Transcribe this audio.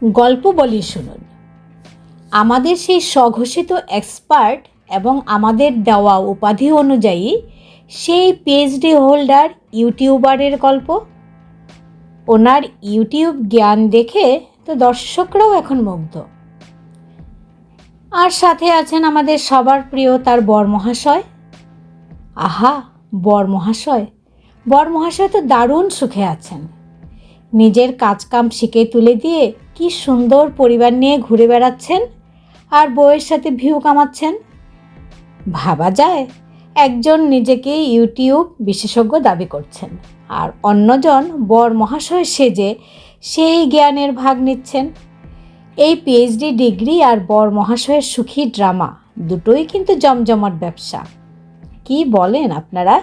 গল্প বলি শুনুন। আমাদের সেই স্বঘোষিত এক্সপার্ট এবং আমাদের দেওয়া উপাধি অনুযায়ী সেই পিএইচডি হোল্ডার ইউটিউবারের গল্প। ওনার ইউটিউব জ্ঞান দেখে তো দর্শকরাও এখন মুগ্ধ। আর সাথে আছেন আমাদের সবার প্রিয় তার বরমহাশয়। আহা, বরমহাশয় তো দারুণ সুখে আছেন। নিজের কাজকাম শিখে তুলে দিয়ে কি সুন্দর পরিবার নিয়ে ঘুরে বেড়াচ্ছেন আর বউয়ের সাথে ভিউ কামাচ্ছেন। ভাবা যায়, একজন নিজেকে ইউটিউব বিশেষজ্ঞ দাবি করছেন আর অন্যজন বরমহাশয় সেজে সেই জ্ঞানের ভাগ নিচ্ছেন। এই পিএইচডি ডিগ্রি আর বরমহাশয়ের সুখী ড্রামা দুটোই কিন্তু জমজমাট ব্যবসা। কি বলেন আপনারা?